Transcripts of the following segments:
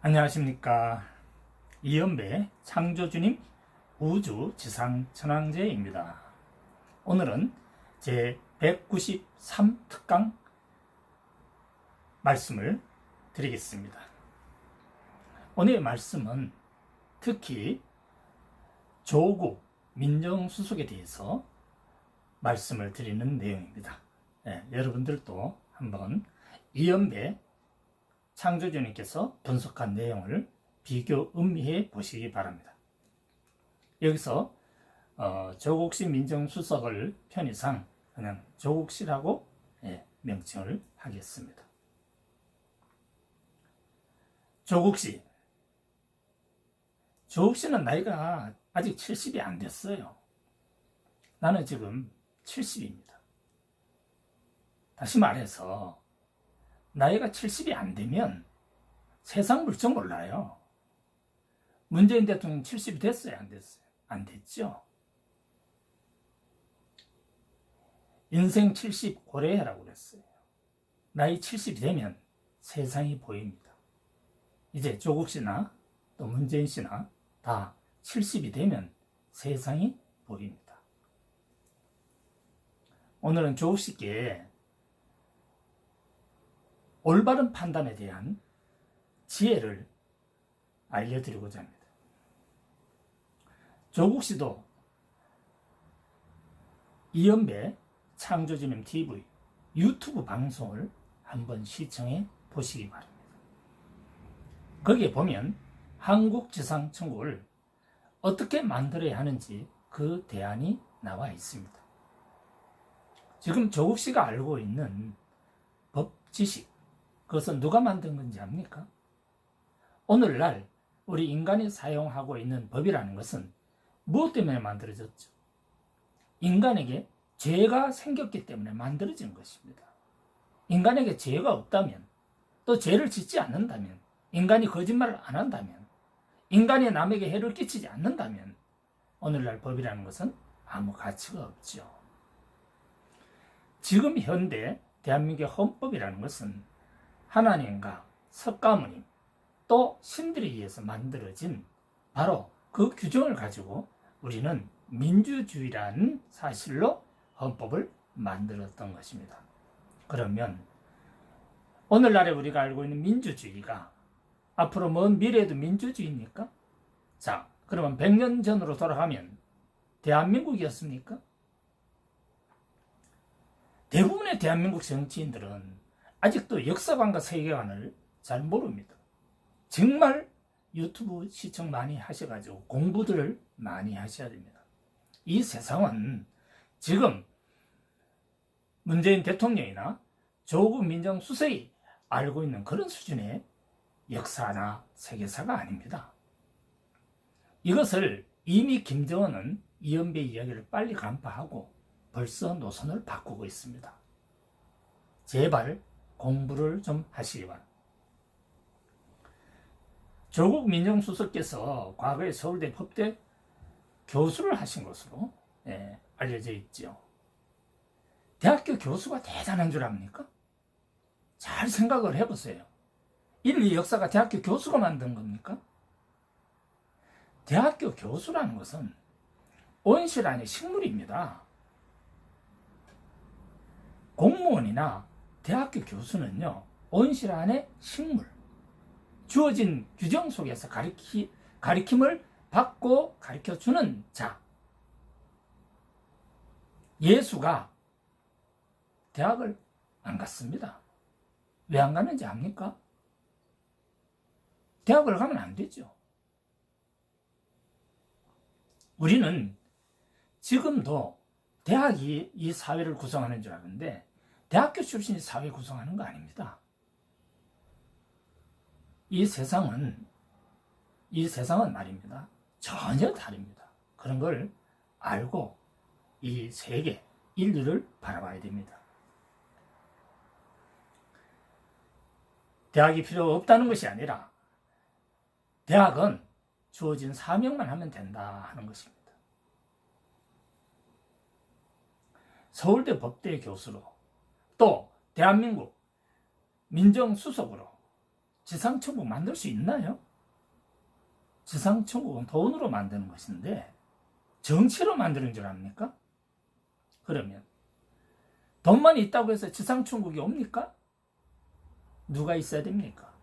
안녕하십니까. 이연배 창조주님 우주지상천왕제입니다. 오늘은 제 193특강 말씀을 드리겠습니다. 오늘의 말씀은 특히 조국 민정수석에 대해서 말씀을 드리는 내용입니다. 여러분들도 한번 이연배 창조주님께서 분석한 내용을 비교 음미해 보시기 바랍니다. 여기서 조국시 민정수석을 편의상 그냥 조국시라고 명칭을 하겠습니다. 조국시는 나이가 아직 70이 안 됐어요. 나는 지금 70입니다. 다시 말해서 나이가 70이 안 되면 세상 물정 몰라요. 문재인 대통령 70이 됐어요? 안 됐어요? 안 됐죠? 인생 70 고려해라고 그랬어요. 나이 70이 되면 세상이 보입니다. 이제 조국 씨나 또 문재인 씨나 다 70이 되면 세상이 보입니다. 오늘은 조국 씨께 올바른 판단에 대한 지혜를 알려드리고자 합니다. 조국 씨도 이연배 창조주님 TV 유튜브 방송을 한번 시청해 보시기 바랍니다. 거기에 보면 한국지상천국을 어떻게 만들어야 하는지 그 대안이 나와 있습니다. 지금 조국 씨가 알고 있는 법 지식, 그것은 누가 만든 건지 압니까? 오늘날 우리 인간이 사용하고 있는 법이라는 것은 무엇 때문에 만들어졌죠? 인간에게 죄가 생겼기 때문에 만들어진 것입니다. 인간에게 죄가 없다면, 또 죄를 짓지 않는다면, 인간이 거짓말을 안 한다면, 인간이 남에게 해를 끼치지 않는다면 오늘날 법이라는 것은 아무 가치가 없죠. 지금 현대 대한민국의 헌법이라는 것은 하나님과 석가모님 또 신들에 의해서 만들어진 바로 그 규정을 가지고 우리는 민주주의라는 사실로 헌법을 만들었던 것입니다. 그러면 오늘날에 우리가 알고 있는 민주주의가 앞으로 먼 미래에도 민주주의입니까? 자, 그러면 100년 전으로 돌아가면 대한민국이었습니까? 대부분의 대한민국 정치인들은 아직도 역사관과 세계관을 잘 모릅니다. 정말 유튜브 시청 많이 하셔가지고 공부들을 많이 하셔야 됩니다. 이 세상은 지금 문재인 대통령이나 조국 민정수석이 알고 있는 그런 수준의 역사나 세계사가 아닙니다. 이것을 이미 김정은은 이연배 이야기를 빨리 간파하고 벌써 노선을 바꾸고 있습니다. 제발 공부를 좀 하시기 바랍니다. 조국 민정수석께서 과거에 서울대 법대 교수를 하신 것으로 알려져 있죠. 대학교 교수가 대단한 줄 압니까? 잘 생각을 해보세요. 인류 역사가 대학교 교수가 만든 겁니까? 대학교 교수라는 것은 온실 안의 식물입니다. 공무원이나 대학교 교수는요, 온실 안의 식물, 주어진 규정 속에서 가리킴을 받고 가르쳐주는 자. 예수가 대학을 안 갔습니다. 왜 안 가는지 압니까? 대학을 가면 안 되죠. 우리는 지금도 대학이 이 사회를 구성하는 줄 아는데 대학교 출신이 사회 구성하는 거 아닙니다. 이 세상은 말입니다. 전혀 다릅니다. 그런 걸 알고 이 세계, 인류를 바라봐야 됩니다. 대학이 필요 없다는 것이 아니라 대학은 주어진 사명만 하면 된다 하는 것입니다. 서울대 법대 교수로 또 대한민국 민정수석으로 지상천국 만들 수 있나요? 지상천국은 돈으로 만드는 것인데 정치로 만드는 줄 압니까? 그러면 돈만 있다고 해서 지상천국이 옵니까? 누가 있어야 됩니까?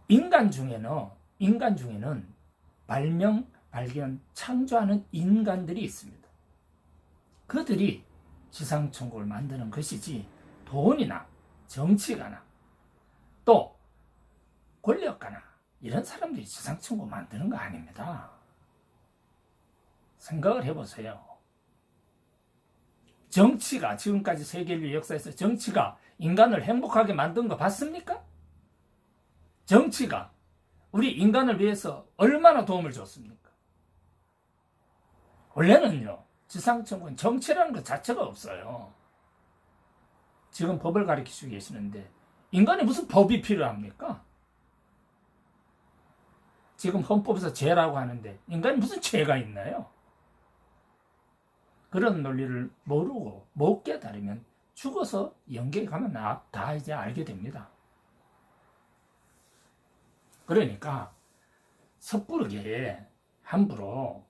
인간 중에는 발명, 발견, 창조하는 인간들이 있습니다. 그들이 지상천국을 만드는 것이지 돈이나 정치가나 또 권력가나 이런 사람들이 지상천국 만드는 거 아닙니다. 생각을 해보세요. 정치가 지금까지 세계인류 역사에서 정치가 인간을 행복하게 만든 거 봤습니까? 정치가 우리 인간을 위해서 얼마나 도움을 줬습니까? 원래는요, 지상천국은 정치라는 것 자체가 없어요. 지금 법을 가르치고 계시는데 인간이 무슨 법이 필요합니까? 지금 헌법에서 죄라고 하는데 인간이 무슨 죄가 있나요? 그런 논리를 모르고 못 깨달으면 죽어서 영계에 가면 다 이제 알게 됩니다. 그러니까 섣부르게 함부로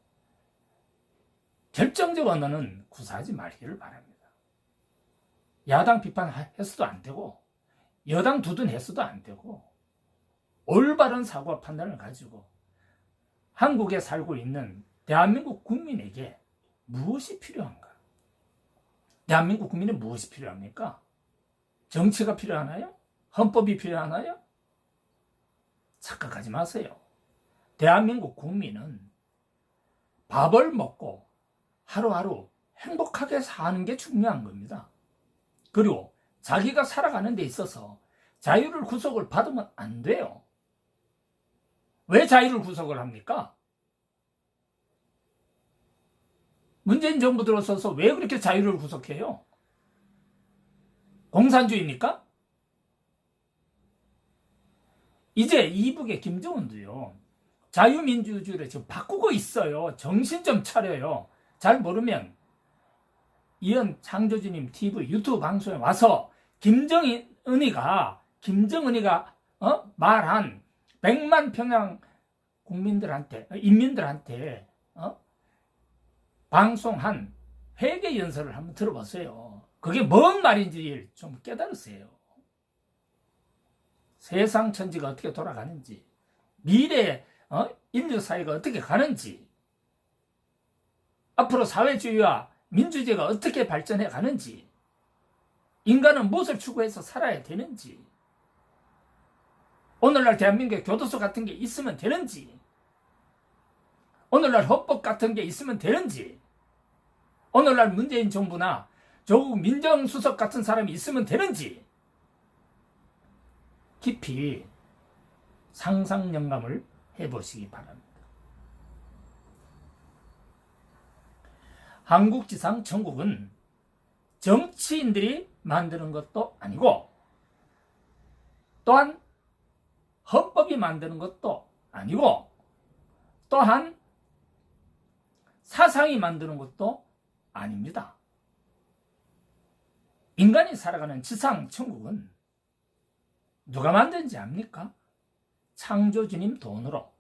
결정적 언어는 구사하지 말기를 바랍니다. 야당 비판해서도 안 되고 여당 두둔해서도 안 되고 올바른 사고와 판단을 가지고 한국에 살고 있는 대한민국 국민에게 무엇이 필요한가? 대한민국 국민에 무엇이 필요합니까? 정치가 필요하나요? 헌법이 필요하나요? 착각하지 마세요. 대한민국 국민은 밥을 먹고 하루하루 행복하게 사는 게 중요한 겁니다. 그리고 자기가 살아가는 데 있어서 자유를 구속을 받으면 안 돼요. 왜 자유를 구속을 합니까? 문재인 정부 들어서서 왜 그렇게 자유를 구속해요? 공산주의입니까? 이제 이북의 김정은도요, 자유민주주의를 지금 바꾸고 있어요. 정신 좀 차려요. 잘 모르면 이현 창조주님 TV 유튜브 방송에 와서 김정은이가 말한 100만 평양 인민들한테 방송한 회개 연설을 한번 들어보세요. 그게 뭔 말인지 좀 깨달으세요. 세상 천지가 어떻게 돌아가는지, 미래 인류 사회가 어떻게 가는지, 앞으로 사회주의와 민주주의가 어떻게 발전해 가는지, 인간은 무엇을 추구해서 살아야 되는지, 오늘날 대한민국에 교도소 같은 게 있으면 되는지, 오늘날 헌법 같은 게 있으면 되는지, 오늘날 문재인 정부나 조국 민정수석 같은 사람이 있으면 되는지 깊이 상상 영감을 해보시기 바랍니다. 한국지상천국은 정치인들이 만드는 것도 아니고 또한 헌법이 만드는 것도 아니고 또한 사상이 만드는 것도 아닙니다. 인간이 살아가는 지상천국은 누가 만든지 압니까? 창조주님 돈으로.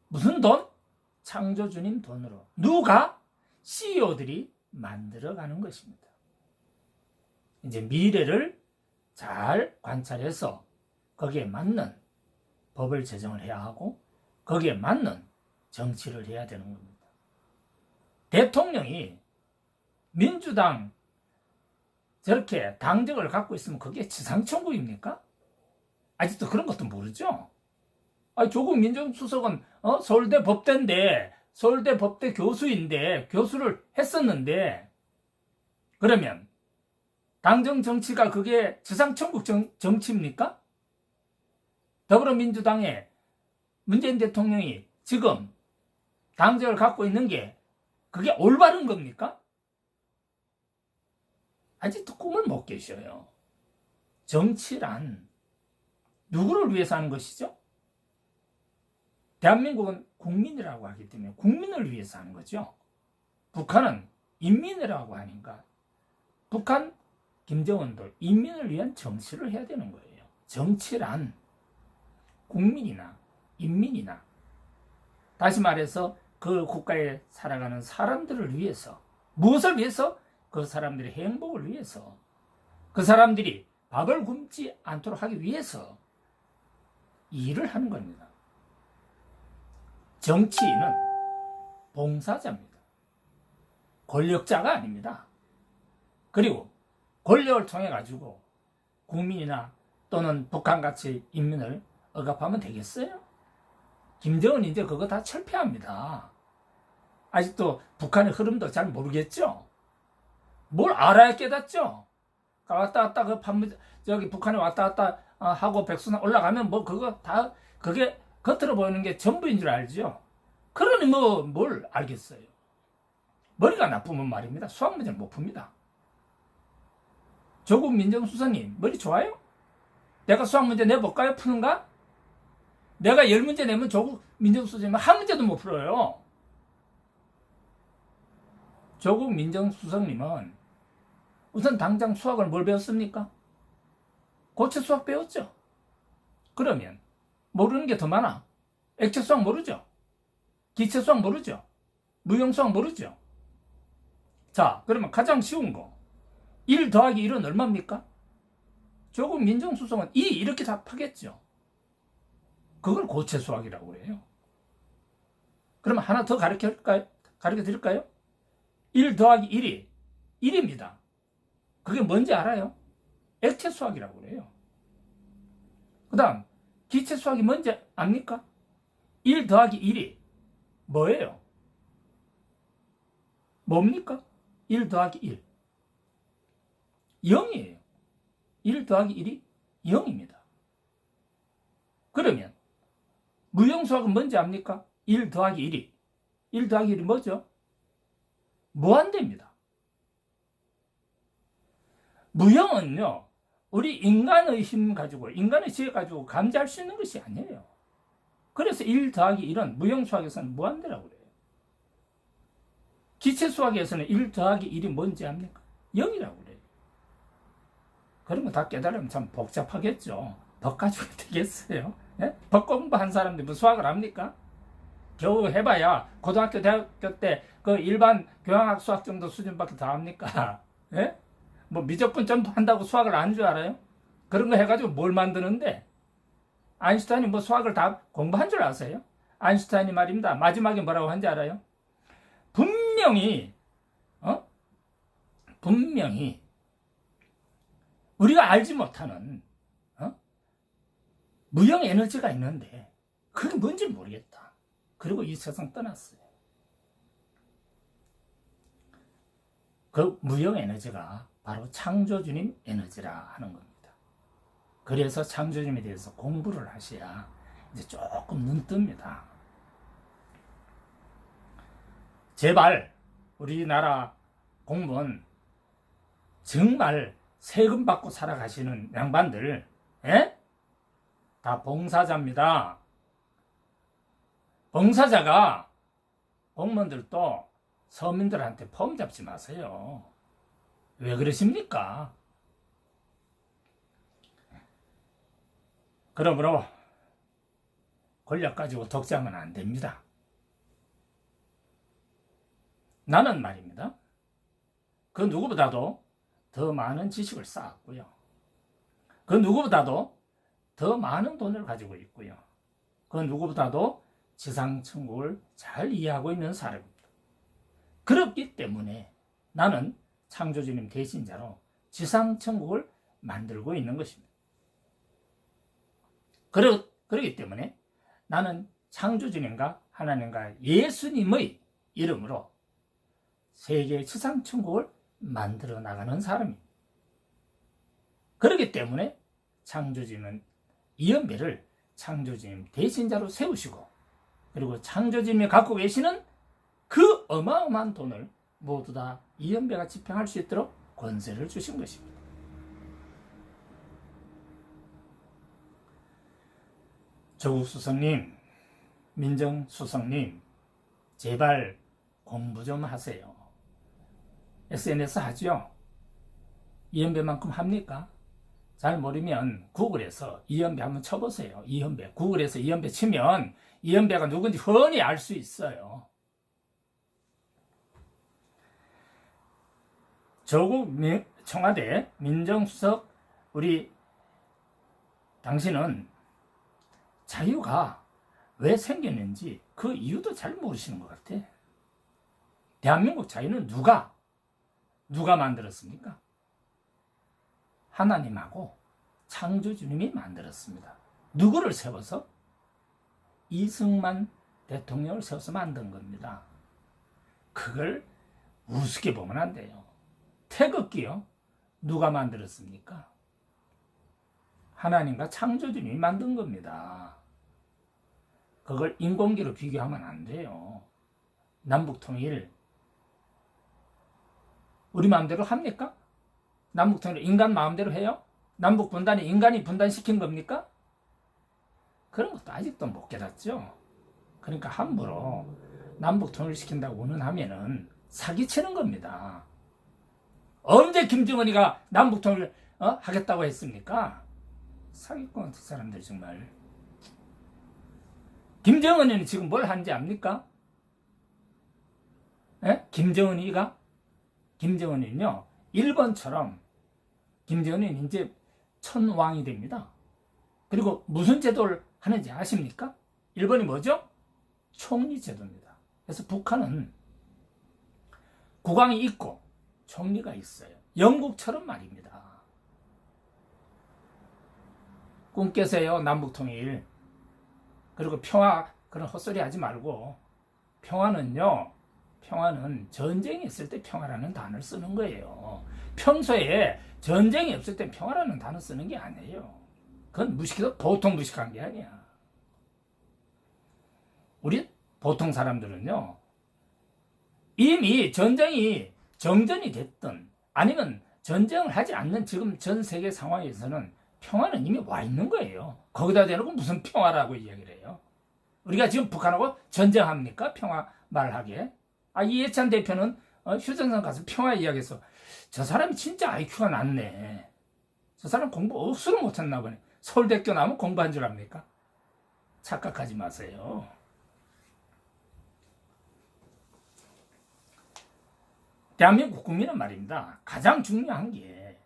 무슨 돈? 창조주님 돈으로. 누가? CEO들이 만들어가는 것입니다. 이제 미래를 잘 관찰해서 거기에 맞는 법을 제정을 해야 하고 거기에 맞는 정치를 해야 되는 겁니다. 대통령이 민주당 저렇게 당적을 갖고 있으면 그게 지상천국입니까? 아직도 그런 것도 모르죠? 조국 민정수석은 서울대 법대인데, 서울대 법대 교수인데, 교수를 했었는데, 그러면 당정 정치가 그게 지상천국 정치입니까? 더불어민주당의 문재인 대통령이 지금 당적을 갖고 있는 게 그게 올바른 겁니까? 아직도 꿈을 못 깨셔요. 정치란 누구를 위해서 하는 것이죠? 대한민국은 국민이라고 하기 때문에 국민을 위해서 하는 거죠. 북한은 인민이라고 하니까 북한 김정은도 인민을 위한 정치를 해야 되는 거예요. 정치란 국민이나 인민이나 다시 말해서 그 국가에 살아가는 사람들을 위해서 무엇을 위해서? 그 사람들의 행복을 위해서 그 사람들이 밥을 굶지 않도록 하기 위해서 일을 하는 겁니다. 정치인은 봉사자입니다. 권력자가 아닙니다. 그리고 권력을 통해 가지고 국민이나 또는 북한같이 인민을 억압하면 되겠어요? 김정은 이제 그거 다 철폐합니다. 아직도 북한의 흐름도 잘 모르겠죠? 뭘 알아야 깨닫죠? 왔다 갔다 저기 북한에 왔다 갔다 하고 백수나 올라가면 뭐 그거 다 그게 겉으로 보이는 게 전부인 줄 알죠? 그러니 뭐 뭘 알겠어요? 머리가 나쁘면 말입니다. 수학 문제를 못 풉니다. 조국 민정수석님 머리 좋아요? 내가 수학 문제 내볼까요? 푸는가? 내가 10문제 내면 조국 민정수석님은 한 문제도 못 풀어요. 조국 민정수석님은 우선 당장 수학을 뭘 배웠습니까? 고체 수학 배웠죠? 그러면 모르는 게 더 많아. 액체 수학 모르죠? 기체 수학 모르죠? 무형 수학 모르죠? 자, 그러면 가장 쉬운 거 1 더하기 1은 얼마입니까? 조국 민정수석은 2 이렇게 답하겠죠. 그걸 고체 수학이라고 해요. 그러면 하나 더 가르쳐 드릴까요? 1 더하기 1이 1입니다. 그게 뭔지 알아요? 액체 수학이라고 그래요. 그 다음 기체 수학이 뭔지 압니까? 1 더하기 1이 뭐예요? 뭡니까? 1 더하기 1 0이에요. 1 더하기 1이 0입니다. 그러면 무형수학은 뭔지 압니까? 1 더하기 1이 1 더하기 1이 뭐죠? 무한대입니다. 무형은요, 우리 인간의 힘 가지고, 인간의 지혜 가지고 감지할 수 있는 것이 아니에요. 그래서 1 더하기 1은 무형수학에서는 무한대라고 그래요. 기체수학에서는 1 더하기 1이 뭔지 압니까? 0이라고 그래요. 그런 거 다 깨달으면 참 복잡하겠죠. 법 가지고 되겠어요? 예? 법 공부한 사람들이 뭐 수학을 합니까? 겨우 해봐야 고등학교, 대학교 때 그 일반 교양학 수학 정도 수준밖에 더 합니까? 예? 뭐 미적분 점프 한다고 수학을 아는 줄 알아요? 그런 거 해가지고 뭘 만드는데? 아인슈타인이 뭐 수학을 다 공부한 줄 아세요? 아인슈타인이 말입니다. 마지막에 뭐라고 한지 알아요? 분명히 우리가 알지 못하는 무형 에너지가 있는데 그게 뭔지 모르겠다. 그리고 이 세상 떠났어요. 그 무형 에너지가 바로 창조주님 에너지라 하는 겁니다. 그래서 창조주님에 대해서 공부를 하셔야 이제 조금 눈 뜹니다. 제발 우리나라 공무원 정말 세금 받고 살아가시는 양반들, 에? 다 봉사자입니다. 봉사자가 공무원들도 서민들한테 폼 잡지 마세요. 왜 그러십니까? 그러므로 권력 가지고 독점은 안 됩니다. 나는 말입니다. 그 누구보다도 더 많은 지식을 쌓았고요. 그 누구보다도 더 많은 돈을 가지고 있고요. 그 누구보다도 지상천국을 잘 이해하고 있는 사람입니다. 그렇기 때문에 나는 창조주님 대신자로 지상천국을 만들고 있는 것입니다. 그렇기 때문에 나는 창조주님과 하나님과 예수님의 이름으로 세계의 지상천국을 만들어 나가는 사람입니다. 그렇기 때문에 창조주님은 이연배를 창조주님 대신자로 세우시고 그리고 창조주님이 갖고 계시는 그 어마어마한 돈을 모두 다 이연배가 집행할 수 있도록 권세를 주신 것입니다. 조국 수석님, 민정수석님, 제발 공부 좀 하세요. SNS 하죠? 이현배만큼 합니까? 잘 모르면 구글에서 이현배 한번 쳐보세요. 이현배. 구글에서 이현배 치면 이현배가 누군지 훤히 알 수 있어요. 조국 청와대 민정수석 우리 당신은 자유가 왜 생겼는지 그 이유도 잘 모르시는 것 같아. 대한민국 자유는 누가 만들었습니까? 하나님하고 창조주님이 만들었습니다. 누구를 세워서? 이승만 대통령을 세워서 만든 겁니다. 그걸 우습게 보면 안 돼요. 태극기요? 누가 만들었습니까? 하나님과 창조주님이 만든 겁니다. 그걸 인공기로 비교하면 안 돼요. 남북통일 우리 마음대로 합니까? 남북통일 인간 마음대로 해요? 남북분단이 인간이 분단시킨 겁니까? 그런 것도 아직도 못 깨닫죠. 그러니까 함부로 남북통일 시킨다고 운운하면은 사기치는 겁니다. 언제 김정은이가 남북통일 하겠다고 했습니까? 사기꾼 같은 사람들 정말. 김정은이는 지금 뭘 하는지 압니까? 예? 김정은이는요, 일본처럼 김정은이는 이제 천왕이 됩니다. 그리고 무슨 제도를 하는지 아십니까? 일본이 뭐죠? 총리 제도입니다. 그래서 북한은 국왕이 있고 총리가 있어요. 영국처럼 말입니다. 꿈 깨세요, 남북통일. 그리고 평화, 그런 헛소리 하지 말고, 평화는 전쟁이 있을 때 평화라는 단어를 쓰는 거예요. 평소에 전쟁이 없을 때 평화라는 단어 쓰는 게 아니에요. 그건 무식해도 보통 무식한 게 아니야. 우리 보통 사람들은요, 이미 전쟁이 정전이 됐든 아니면 전쟁을 하지 않는 지금 전 세계 상황에서는 평화는 이미 와 있는 거예요. 거기다 대놓고 무슨 평화라고 이야기를 해요. 우리가 지금 북한하고 전쟁합니까? 평화 말하게. 이해찬 대표는 휴전선 가서 평화 이야기해서 저 사람이 진짜 IQ가 낮네. 저 사람 공부 억수로 못했나 보네. 서울대학교 나오면 공부한 줄 압니까? 착각하지 마세요. 대한민국 국민은 말입니다. 가장 중요한 게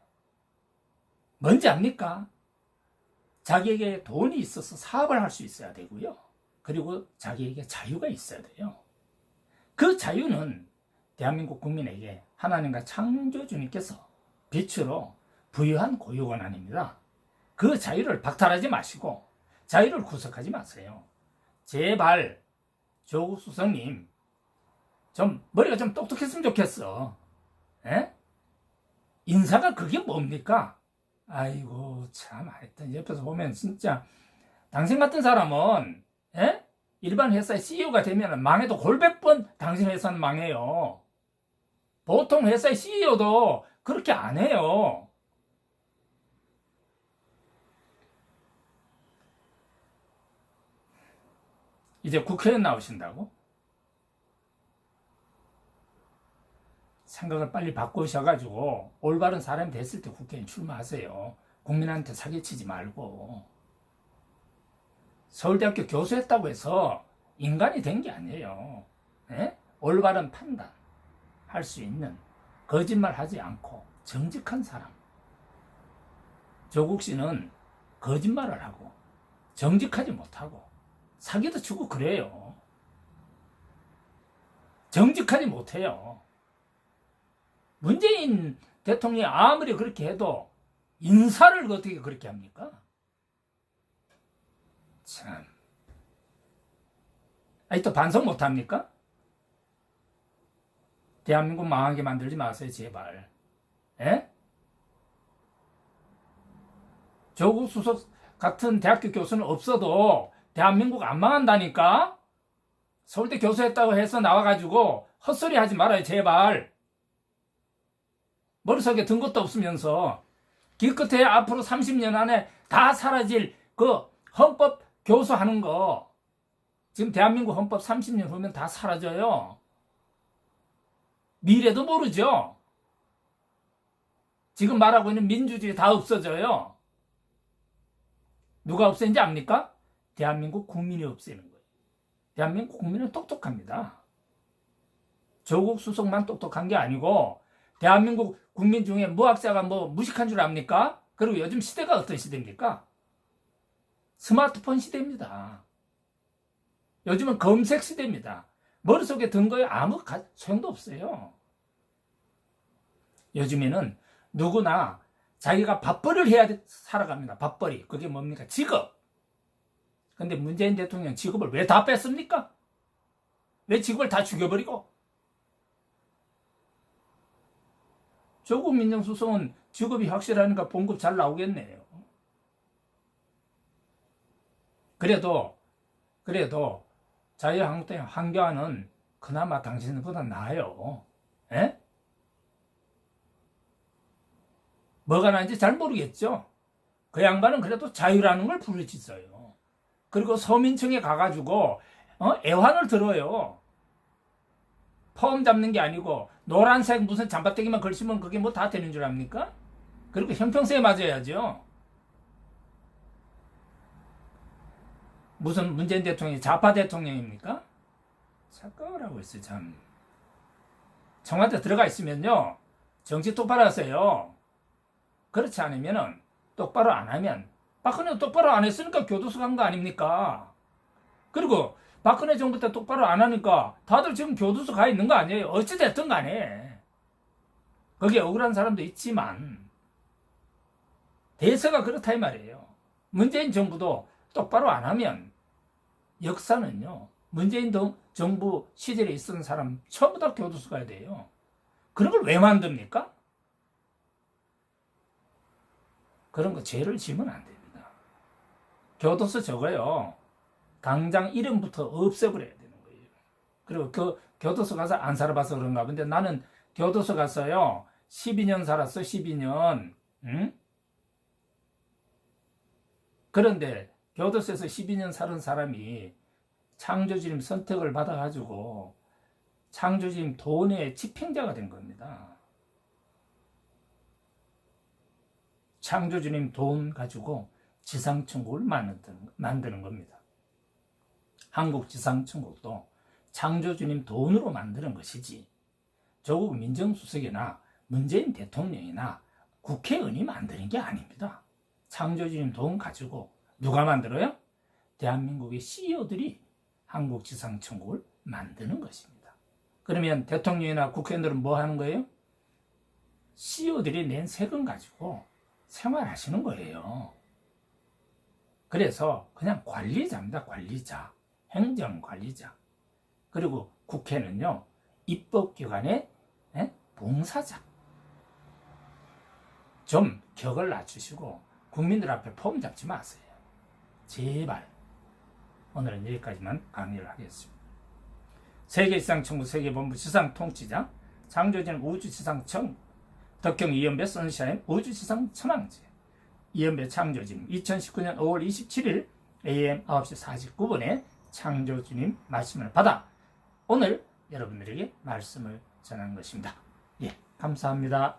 뭔지 압니까? 자기에게 돈이 있어서 사업을 할 수 있어야 되고요. 그리고 자기에게 자유가 있어야 돼요. 그 자유는 대한민국 국민에게 하나님과 창조주님께서 빛으로 부여한 고유권한입니다. 그 자유를 박탈하지 마시고 자유를 구속하지 마세요. 제발 조국 수석님 좀 머리가 좀 똑똑했으면 좋겠어. 에? 인사가 그게 뭡니까? 아이고 참 하여튼 옆에서 보면 진짜 당신 같은 사람은 일반 회사의 CEO가 되면 망해도 골백 번 당신 회사는 망해요. 보통 회사의 CEO도 그렇게 안 해요. 이제 국회의원 나오신다고? 생각을 빨리 바꾸셔가지고 올바른 사람이 됐을 때 국회의원 출마하세요. 국민한테 사기치지 말고. 서울대학교 교수했다고 해서 인간이 된 게 아니에요. 올바른 판단 할 수 있는, 거짓말 하지 않고 정직한 사람. 조국 씨는 거짓말을 하고 정직하지 못하고 사기도 치고 그래요. 정직하지 못해요. 문재인 대통령이 아무리 그렇게 해도 인사를 어떻게 그렇게 합니까? 참. 또 반성 못합니까? 대한민국 망하게 만들지 마세요, 제발. 조국 수석 같은 대학교 교수는 없어도 대한민국 안 망한다니까? 서울대 교수했다고 해서 나와가지고 헛소리 하지 말아요, 제발. 머릿속에 든 것도 없으면서 기껏해 앞으로 30년 안에 다 사라질 그 헌법 교수하는 거, 지금 대한민국 헌법 30년 후면 다 사라져요. 미래도 모르죠. 지금 말하고 있는 민주주의 다 없어져요. 누가 없애는지 압니까? 대한민국 국민이 없애는 거예요. 대한민국 국민은 똑똑합니다. 조국 수석만 똑똑한 게 아니고 대한민국 국민 중에 무학자가 뭐 무식한 줄 압니까? 그리고 요즘 시대가 어떤 시대입니까? 스마트폰 시대입니다. 요즘은 검색 시대입니다. 머릿속에 든 거에 아무 소용도 없어요. 요즘에는 누구나 자기가 밥벌이를 해야 살아갑니다. 밥벌이. 그게 뭡니까? 직업. 근데 문재인 대통령 직업을 왜 다 뺐습니까? 왜 직업을 다 죽여버리고? 조국 민정수석은 직업이 확실하니까 봉급 잘 나오겠네요. 그래도 자유한국당 한교안은 그나마 당신보다 나아요. 에? 뭐가 나은지 잘 모르겠죠. 그 양반은 그래도 자유라는 걸 부르짖어요. 그리고 서민층에 가가지고 애환을 들어요. 폼 잡는 게 아니고 노란색 무슨 잠바떼기만 걸치면 그게 뭐 다 되는 줄 압니까? 그리고 형평성에 맞아야죠. 무슨 문재인 대통령이 좌파 대통령입니까? 착각을 하고 있어요, 참. 청와대 들어가 있으면요, 정치 똑바로 하세요. 그렇지 않으면은, 똑바로 안 하면, 박근혜 똑바로 안 했으니까 교도소 간 거 아닙니까? 그리고 박근혜 정부 때 똑바로 안 하니까 다들 지금 교도소 가 있는 거 아니에요? 어찌됐든 간에. 거기에 억울한 사람도 있지만, 대세가 그렇다 이 말이에요. 문재인 정부도 똑바로 안 하면 역사는요, 문재인 정부 시절에 있었던 사람 전부 다 교도소 가야 돼요. 그런 걸 왜 만듭니까? 그런 거 죄를 지면 안 됩니다. 교도소 저거요, 당장 이름부터 없애버려야 되는 거예요. 그리고 그 교도소 가서 안 살아봐서 그런가 본데 나는 교도소 가서요 12년 살았어. 12년. 응? 그런데 교도소에서 12년 살은 사람이 창조주님 선택을 받아가지고 창조주님 돈의 집행자가 된 겁니다. 창조주님 돈 가지고 지상천국을 만드는 겁니다. 한국지상천국도 창조주님 돈으로 만드는 것이지 조국 민정수석이나 문재인 대통령이나 국회의원이 만드는 게 아닙니다. 창조주님 돈 가지고 누가 만들어요? 대한민국의 CEO들이 한국지상천국을 만드는 것입니다. 그러면 대통령이나 국회의원들은 뭐 하는 거예요? CEO들이 낸 세금 가지고 생활하시는 거예요. 그래서 그냥 관리자입니다. 관리자. 행정관리자. 그리고 국회는요, 입법기관의 봉사자. 좀 격을 낮추시고 국민들 앞에 폼 잡지 마세요. 제발. 오늘은 여기까지만 강의를 하겠습니다. 세계지상천국 세계본부 지상통치자, 창조주님 우주지상청, 덕경 이연배 선샤인 우주지상천왕제, 이연배 창조주님 2019년 5월 27일 AM 9시 49분에 창조주님 말씀을 받아 오늘 여러분들에게 말씀을 전한 것입니다. 예, 감사합니다.